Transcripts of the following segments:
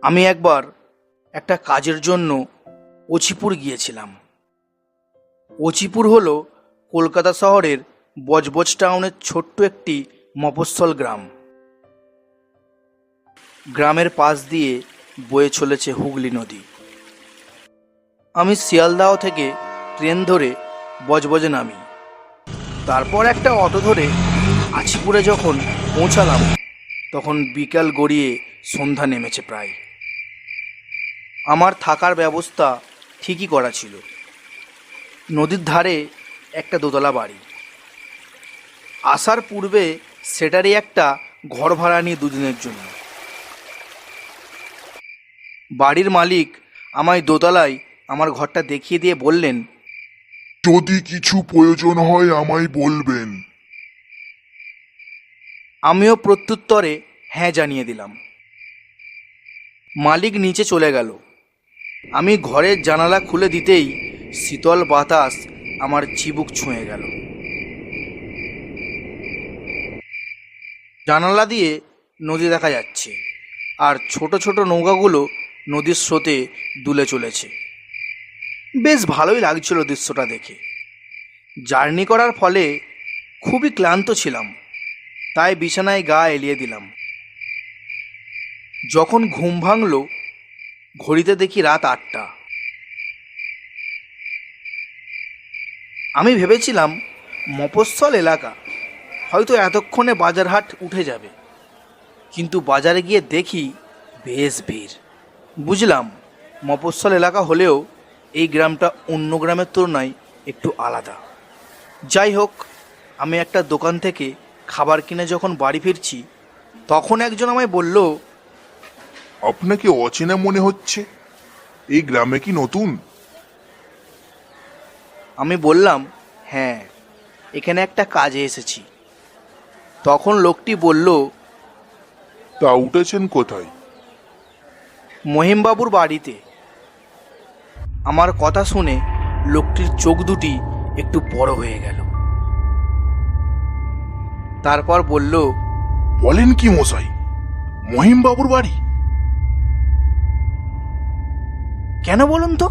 আমি একবার একটা কাজের জন্য অচিপুর গিয়েছিলাম। অচিপুর হলো কলকাতা শহরের বজবজ টাউনের ছোট্ট একটি মফস্বল গ্রাম। গ্রামের পাশ দিয়ে বয়ে চলেছে হুগলি নদী। আমি শিয়ালদাহ থেকে ট্রেন ধরে বজবজে নামি। তারপর একটা অটো ধরে আছিপুরে যখন পৌঁছালাম তখন বিকাল গড়িয়ে সন্ধ্যা নেমেছে প্রায়। আমার থাকার ব্যবস্থা ঠিকই করা ছিল। নদীর ধারে একটা দোতলা বাড়ি। আসার পূর্বে সেটারই একটা ঘর ভাড়া নিয়ে দুদিনের জন্য। বাড়ির মালিক আমায় দোতলায় আমার ঘরটা দেখিয়ে দিয়ে বললেন, যদি কিছু প্রয়োজন হয় আমায় বলবেন। আমিও প্রত্যুত্তরে হ্যাঁ জানিয়ে দিলাম। মালিক নিচে চলে গেল। আমি ঘরের জানালা খুলে দিতেই শীতল বাতাস আমার চিবুক ছুঁয়ে গেল। জানালা দিয়ে নদী দেখা যাচ্ছে, আর ছোট ছোট নৌকাগুলো নদীর স্রোতে দুলে চলেছে। বেশ ভালোই লাগছিল দৃশ্যটা দেখে। জার্নি করার ফলে খুবই ক্লান্ত ছিলাম, তাই বিছানায় গা এলিয়ে দিলাম। যখন ঘুম ভাঙল ঘড়িতে দেখি রাত 8টা। আমি ভেবেছিলাম মফস্বল এলাকা, হয়তো এতক্ষণে বাজারহাট উঠে যাবে, কিন্তু বাজারে গিয়ে দেখি বেশ ভিড়। বুঝলাম মফস্বল এলাকা হলেও এই গ্রামটা অন্য গ্রামের তুলনায় একটু আলাদা। যাই হোক, আমি একটা দোকান থেকে খাবার কিনে যখন বাড়ি ফিরছি তখন একজন আমায় বলল, আপনাকে অচেনা মনে হচ্ছে, এই গ্রামে কি নতুন? আমি বললাম, হ্যাঁ, এখানে একটা কাজে এসেছি। তখন লোকটি বলল, তা উঠেছেন কোথায়? মহিমবাবুর বাড়িতে। আমার কথা শুনে লোকটির চোখ দুটি একটু বড় হয়ে গেল। তারপর বলল, বলেন কি মশাই, মহিম বাবুর বাড়ি? কেন বলুন তো,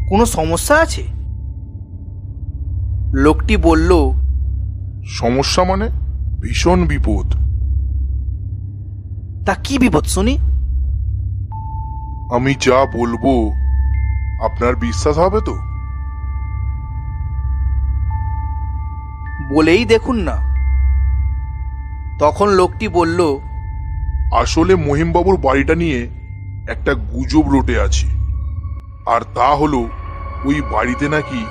কোনো সমস্যা আছে? লোকটি বলল, সমস্যা মানে? ভীষণ বিপদ। তা কি বিপদ শুনি? আমি যা বলবো আপনার বিশ্বাস হবে তো? বলেই দেখুন না। তখন লোকটি বলল, আসলে মহিম বাবুর বাড়িটা নিয়ে একটা গুজব রটে আছে। আর তা হলো ওই বাড়িতে নাকি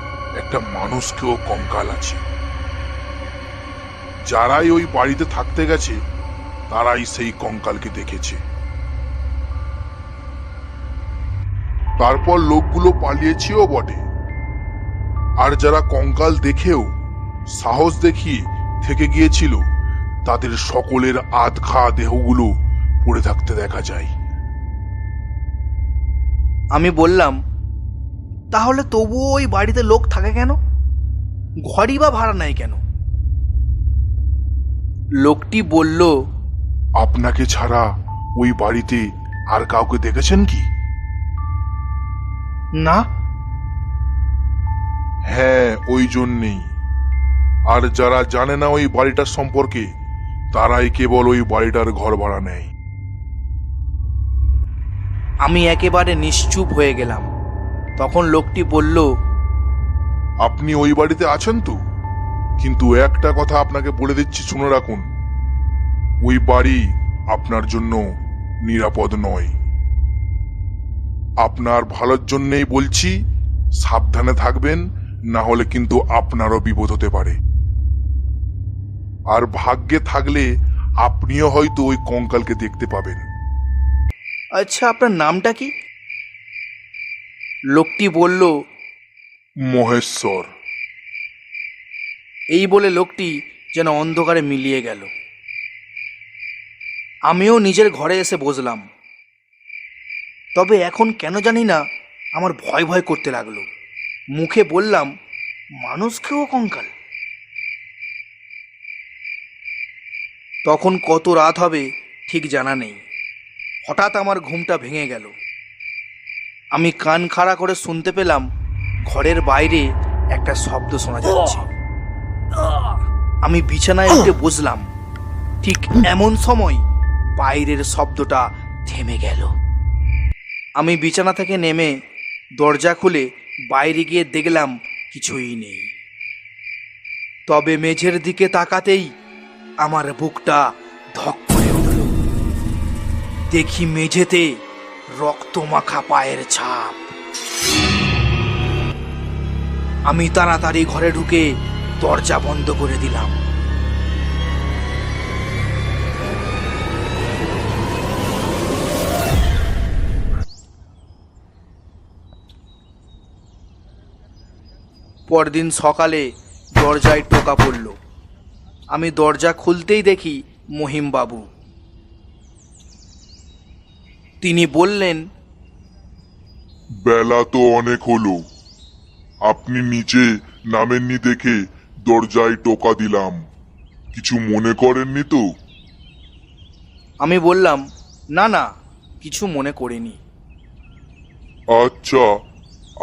একটা মানুষকেও কঙ্কাল আছে। যারাই ওই বাড়িতে থাকতে গেছে তারাই সেই কঙ্কালকে দেখেছে। তারপর লোকগুলো পালিয়েছেও বটে। আর যারা কঙ্কাল দেখেও সাহস দেখিয়ে থেকে গিয়েছিল তাদের সকলের আধ খাওয়া দেহগুলো পড়ে থাকতে দেখা যায়। আমি বললাম, তাহলে তবুও ওই বাড়িতে লোক থাকে কেন? ঘরই বা ভাড়া নেয় কেন? লোকটি বলল, আপনাকে ছাড়া ওই বাড়িতে আর কাউকে দেখেছেন কি? না। হ্যাঁ, ওই জন্যেই। আর যারা জানে না ওই বাড়িটার সম্পর্কে তারাই কেবল ওই বাড়িটার ঘর ভাড়া নেয়। আমি একেবারে নিশ্চুপ হয়ে গেলাম। তখন লোকটি বলল, আপনি ওই বাড়িতে আছেন তো? কিন্তু একটা কথা আপনাকে বলে দিচ্ছি, শুনে রাখুন, ওই বাড়ি আপনার জন্য নিরাপদ নয়। আপনার ভালোর জন্যই বলছি, সাবধানে থাকবেন, না হলে কিন্তু আপনারও বিপদ হতে পারে। আর ভাগ্যে থাকলে আপনিও হয়তো ওই কঙ্কালকে দেখতে পাবেন। আচ্ছা, আপনার নামটা কি? লোকটি বলল, মহেশ্বর। এই বলে লোকটি যেন অন্ধকারে মিলিয়ে গেল। আমিও নিজের ঘরে এসে বসলাম। তবে এখন কেন জানি না আমার ভয় ভয় করতে লাগলো। মুখে বললাম, মানুষকেও কঙ্কাল? তখন কত রাত হবে ঠিক জানা নেই। হঠাৎ আমার ঘুমটা ভেঙে গেল। আমি কান খাড়া করে শুনতে পেলাম ঘরের বাইরে একটা শব্দ শোনা যাচ্ছে। আমি বিছানায় উঠে বসলাম। ঠিক এমন সময় বাইরের শব্দটা থেমে গেল। আমি বিছানা থেকে নেমে দরজা খুলে বাইরে গিয়ে দেখলাম কিছুই নেই। তবে মেঝের দিকে তাকাতেই আমার বুকটা ধক করে উঠল। দেখি মেঝেতে রক্তমাখা পায়ের ছাপ। আমি তাড়াতাড়ি ঘরে ঢুকে দরজা বন্ধ করে দিলাম। পরদিন সকালে দরজায় টোকা পড়ল। আমি দরজা খুলতেই দেখি মহিমবাবু। তিনি বললেন, বেলা তো অনেক হলো, আপনি নিচে নামেননি দেখে দরজায় টোকা দিলাম, কিছু মনে করেননি তো? আমি বললাম, না না, কিছু মনে করিনি। আচ্ছা,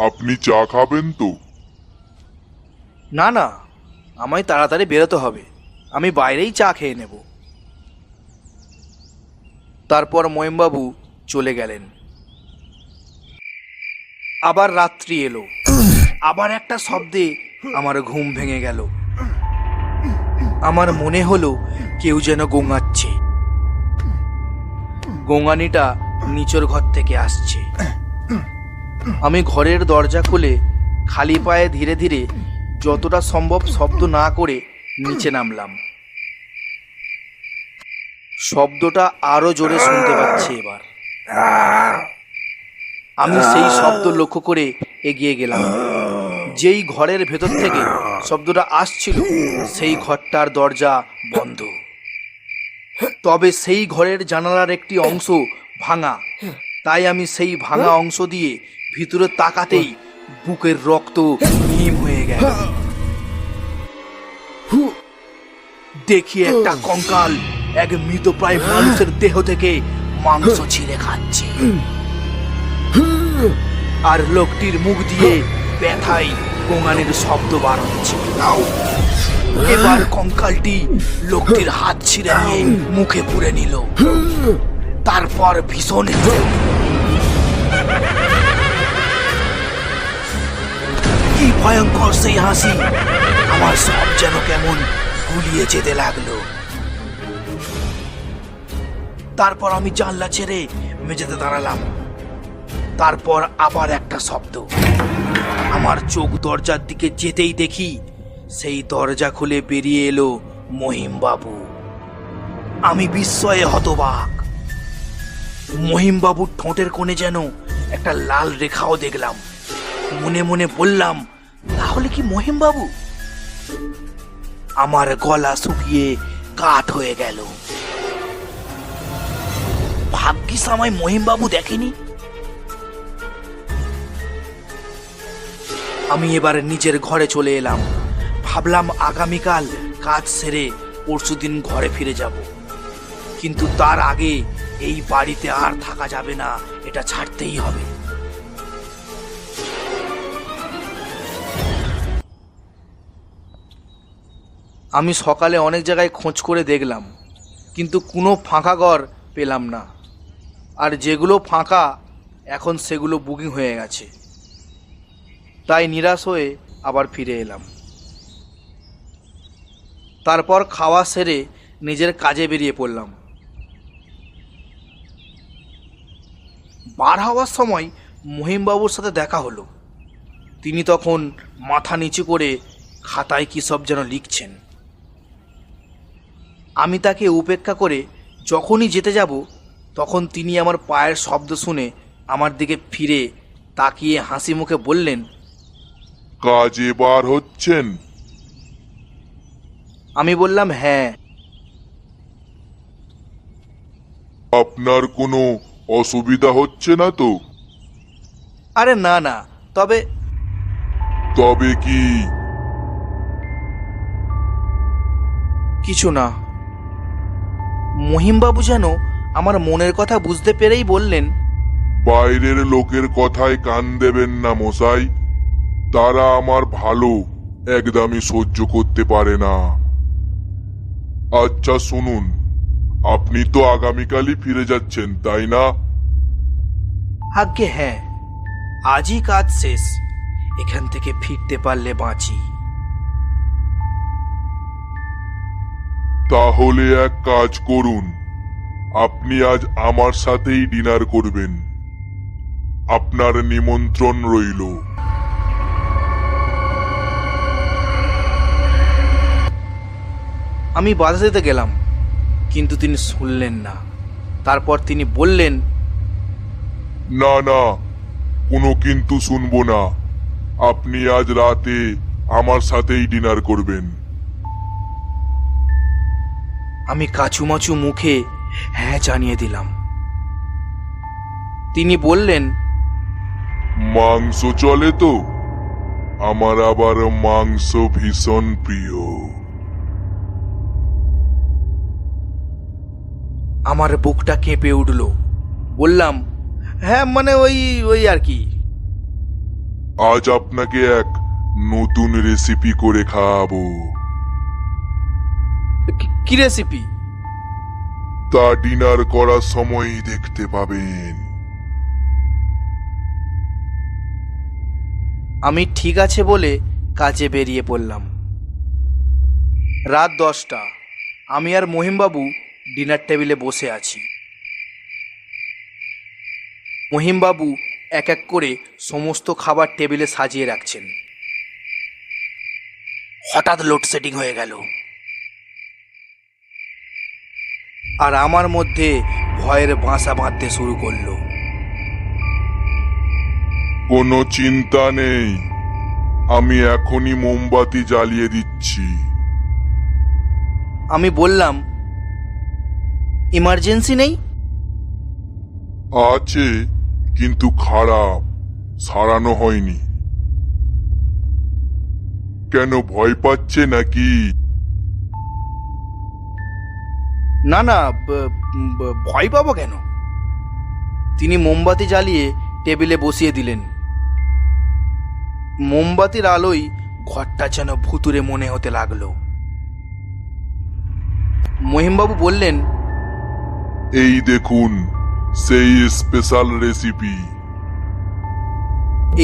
আপনি চা খাবেন তো? না না, আমায় তাড়াতাড়ি বেরোতে হবে, আমি বাইরেই চা খেয়ে নেব। তারপর মহিমবাবু চলে গেলেন। আবার রাত্রি এলো। আবার একটা শব্দে আমার ঘুম ভেঙে গেল। আমার মনে হলো কেউ যেন গোঙাচ্ছে। গোঙানিটা নিচের ঘর থেকে আসছে। আমি ঘরের দরজা খুলে খালি পায়ে ধীরে ধীরে যতটা সম্ভব শব্দ না করে নিচে নামলাম। শব্দটা আরো জোরে শুনতে পাচ্ছি এবার। আমি সেই শব্দ লক্ষ্য করে এগিয়ে গেলাম। যেই ঘরের ভেতর থেকে শব্দটা আসছিল সেই ঘরটার দরজা বন্ধ। তবে সেই ঘরের জানালার একটি অংশ ভাঙা। তাই আমি সেই ভাঙা অংশ দিয়ে ভিতরে তাকাতেই বুকের রক্ত হিম হয়ে গেল। দেখি একটা কঙ্কাল এক মৃতপ্রায় মানুষের দেহ থেকে মাংস ছিঁড়ে খাচ্ছে, আর লোকটির মুখ দিয়ে ব্যথায় গোঙানির শব্দ বার হচ্ছে। এবার কঙ্কালটি লোকটির হাত ছিঁড়ে নিয়ে মুখে পুরে নিল। তারপর ভীষণ কি ভয়ঙ্কর সেই হাসি! আমার সব যেন কেমন গুলিয়ে যেতে লাগলো। তারপর আমি জানলা ছেড়ে মেঝেতে দাঁড়ালাম। তারপর আবার একটা শব্দ। আমার চোখ দরজার দিকে যেতেই দেখি সেই দরজা খুলে বেরিয়ে এলো মহিমবাবু। আমি বিস্ময়ে হতবাক। মহিমবাবুর ঠোঁটের কোণে যেন একটা লাল রেখাও দেখলাম। মনে মনে বললাম, তাহলে কি মহিমবাবু? আমার গলা শুকিয়ে কাঠ হয়ে গেল। ভাগ্যিস আমায় মহিমবাবু দেখেনি। আমি এবার নিজের ঘরে চলে এলাম। ভাবলাম আগামীকাল কাজ সেরে পরশুদিন ঘরে ফিরে যাব। কিন্তু তার আগে এই বাড়িতে আর থাকা যাবে না, এটা ছাড়তেই হবে। আমি সকালে অনেক জায়গায় খোঁজ করে দেখলাম, কিন্তু কোনো ফাঁকা ঘর পেলাম না। আর যেগুলো ফাঁকা এখন সেগুলো বুকিং হয়ে গেছে। তাই নিরাশ হয়ে আবার ফিরে এলাম। তারপর খাওয়া সেরে নিজের কাজে বেরিয়ে পড়লাম। বার হওয়ার সময় মহিমবাবুর সাথে দেখা হলো। তিনি তখন মাথা নিচু করে খাতায় কী সব যেন লিখছেন। আমি তাকে উপেক্ষা করে যখনই যেতে যাব তখন তিনি আমার পায়ের শব্দ শুনে আমার দিকে ফিরে তাকিয়ে হাসি মুখে বললেন, কাজে বার হচ্ছেন? আমি বললাম, হ্যাঁ। আপনার কোনো অসুবিধা হচ্ছে না তো? আরে না না, তবে তবে কি? কিছু না। মহিমবাবু যেন আমার মনের কথা বুঝতে পেরেই বললেন, বাইরের লোকের কথায় কান দেবেন না মশাই, তারা আমার ভালো একদমই সহ্য করতে পারে না। আচ্ছা শুনুন, আপনি তো আগামীকালই ফিরে যাচ্ছেন তাই না? আজ্ঞে হ্যাঁ, আজই কাজ শেষ, এখান থেকে ফিরতে পারলে বাঁচি। তাহলে এক কাজ করুন, আপনি আজ আমার সাথেই ডিনার করবেন, আপনার নিমন্ত্রণ রইল। আমি বাধা দিতে গেলাম, কিন্তু তিনি শুনলেন না। তারপর তিনি বললেন, না না, কোনো কিন্তু শুনবো না, আপনি আজ রাতে আমার সাথেই ডিনার করবেন। আমি কাচুমাচু মুখে হ্যাঁ জানিয়ে দিলাম। তিনি বললেন, মাংস চলে তো? আমার আবার মাংস ভীষণ প্রিয়। আমার বুকটা কেঁপে উঠল। বললাম, হ্যাঁ মানে ওই ওই আর কি। আজ আপনাকে এক নতুন রেসিপি করে খাওয়াবো। কি রেসিপি? তা ডিনার করার সময়ই দেখতে পাবেন। আমি ঠিক আছে বলে কাজে বেরিয়ে পড়লাম। রাত 10টা, আমি আর মহিমবাবু ডিনার টেবিলে বসে আছি। মহিমবাবু এক এক করে সমস্ত খাবার টেবিলে সাজিয়ে রাখছেন। হঠাৎ লোডশেডিং হয়ে গেল, আর আমার মধ্যে ভয়ের বাসা বাঁধতে শুরু করলো। কোনো চিন্তা নেই, আমি এখনই মোমবাতি জ্বালিয়ে দিচ্ছি। আমি বললাম, ইমার্জেন্সি নেই? আছে, কিন্তু খারাপ, সারানো হয়নি। কেন, ভয় পাচ্ছে নাকি? না না, ভয় পাবো কেন? তিনি মোমবাতি জ্বালিয়ে টেবিলে বসিয়ে দিলেন। মোমবাতির আলোয় ঘরটা যেন ভুতুরে মনে হতে লাগলো। মহিমবাবু বললেন, এই দেখুন সেই স্পেশাল রেসিপি।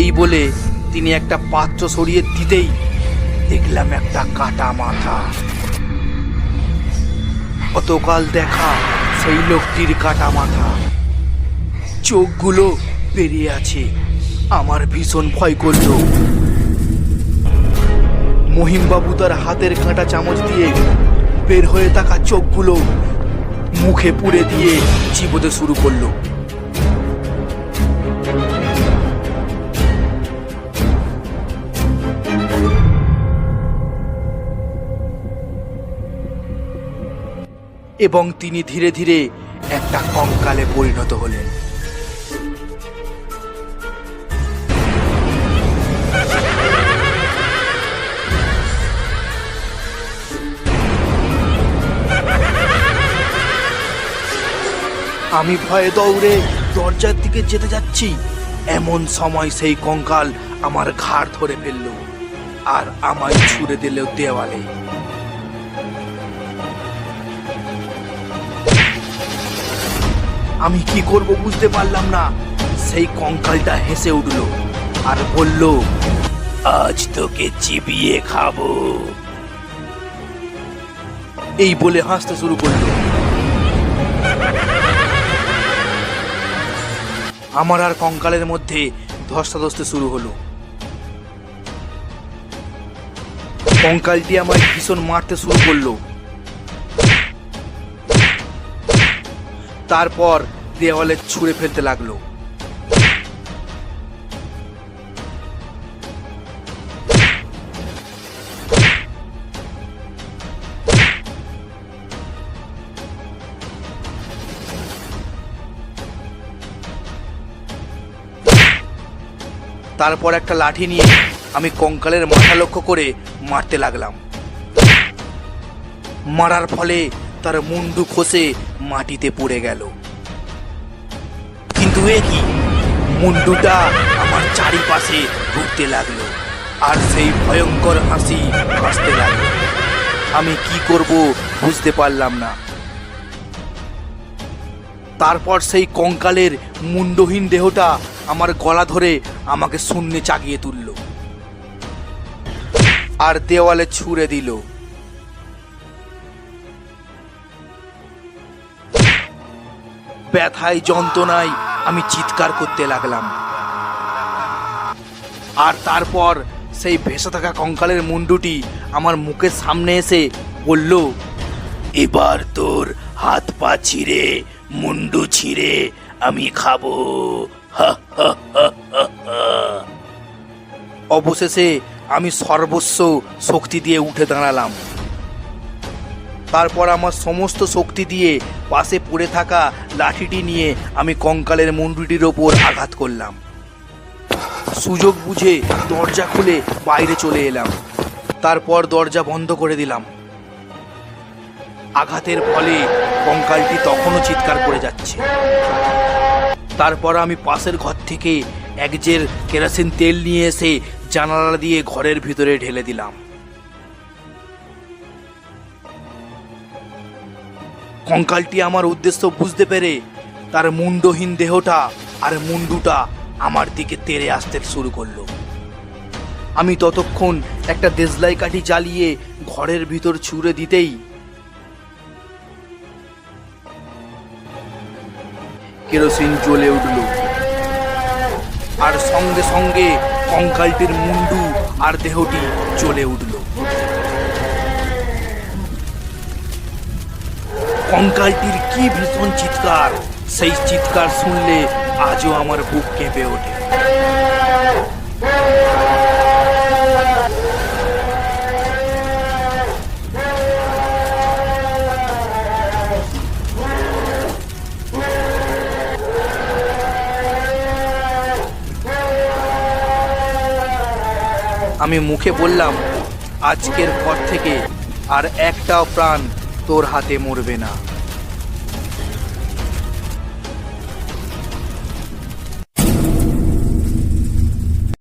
এই বলে তিনি একটা পাত্র সরিয়ে দিতেই দেখলাম একটা কাটা মাথা। গতকাল দেখা সেই লোকটির কাটা মাথা, চোখগুলো বেরিয়ে আছে। আমার ভীষণ ভয় করলো। মহিমবাবু তার হাতের কাঁটা চামচ দিয়ে বের হয়ে থাকা চোখগুলো মুখে পুড়ে দিয়ে চিবোতে শুরু করলো। এবং তিনি ধীরে ধীরে একটা কঙ্কালে পরিণত হলেন। আমি ভয়ে দৌড়ে দরজার দিকে যেতে যাচ্ছি, এমন সময় সেই কঙ্কাল আমার ঘাড় ধরে ফেলল আর আমায় ছুঁড়ে দিল দেওয়ালে। আমি কি করব বুঝতে পারলাম না। সেই কঙ্কালটা হেসে উঠল আর বলল, আজ তোকে চিবিয়ে খাবো। এই বলে হাসতে শুরু করলো। আমার আর কঙ্কালের মধ্যে ধস্তাধস্তি শুরু হলো। কঙ্কালটি আমায় ভীষণ মারতে শুরু করলো। তারপর দেওয়ালে ছুঁড়ে ফেলতে লাগলো। তারপর একটা লাঠি নিয়ে আমি কঙ্কালের মাথা লক্ষ্য করে মারতে লাগলাম। মারার ফলে তার মুন্ডু খসে মাটিতে পড়ে গেল। কিন্তু এ কি, মুন্ডুটা আমার চারিপাশে ঘুরতে লাগলো আর সেই ভয়ঙ্কর হাসি হাসতে লাগলো। আমি কি করব বুঝতে পারলাম না। তারপর সেই কঙ্কালের মুন্ডহীন দেহটা আমার গলা ধরে আমাকে শূন্যে চাগিয়ে তুলল আর দেওয়ালে ছুঁড়ে দিল। ব্যথায় যন্ত্রণায় আমি চিৎকার করতে লাগলাম। আর তারপর সেই ভেসে থাকা কঙ্কালের মুন্ডুটি আমার মুখের সামনে এসে বলল, এবার তোর হাত পা ছিঁড়ে মুন্ডু ছিঁড়ে আমি খাবো। অবশেষে আমি সর্বস্ব শক্তি দিয়ে উঠে দাঁড়ালাম। তারপর আমার সমস্ত শক্তি দিয়ে পাশে পড়ে থাকা লাঠিটি নিয়ে আমি কঙ্কালের মুন্ডুটির ওপর আঘাত করলাম। সুযোগ বুঝে দরজা খুলে বাইরে চলে এলাম। তারপর দরজা বন্ধ করে দিলাম। আঘাতের ফলে কঙ্কালটি তখনও চিৎকার করে যাচ্ছে। তারপর আমি পাশের ঘর থেকে এক জের কেরোসিন তেল নিয়ে এসে জানালা দিয়ে ঘরের ভিতরে ঢেলে দিলাম। কঙ্কালটি আমার উদ্দেশ্য বুঝতে পেরে তার মুন্ডহীন দেহটা আর মুন্ডুটা আমার দিকে তেড়ে আসতে শুরু করলো। আমি ততক্ষণ একটা দেশলাই কাঠি জ্বালিয়ে ঘরের ভিতর ছুঁড়ে দিতেই কেরোসিন জ্বলে উঠল আর সঙ্গে সঙ্গে কঙ্কালটির মুন্ডু আর দেহটি জ্বলে উঠল। কঙ্কালটির কি ভীষণ চিৎকার! সেই চিৎকার শুনলে আজও আমার বুক কেঁপে ওঠে। আমি মুখে বললাম, আজকের পর থেকে আর একটাও প্রাণ তোর হাতে মরবে না।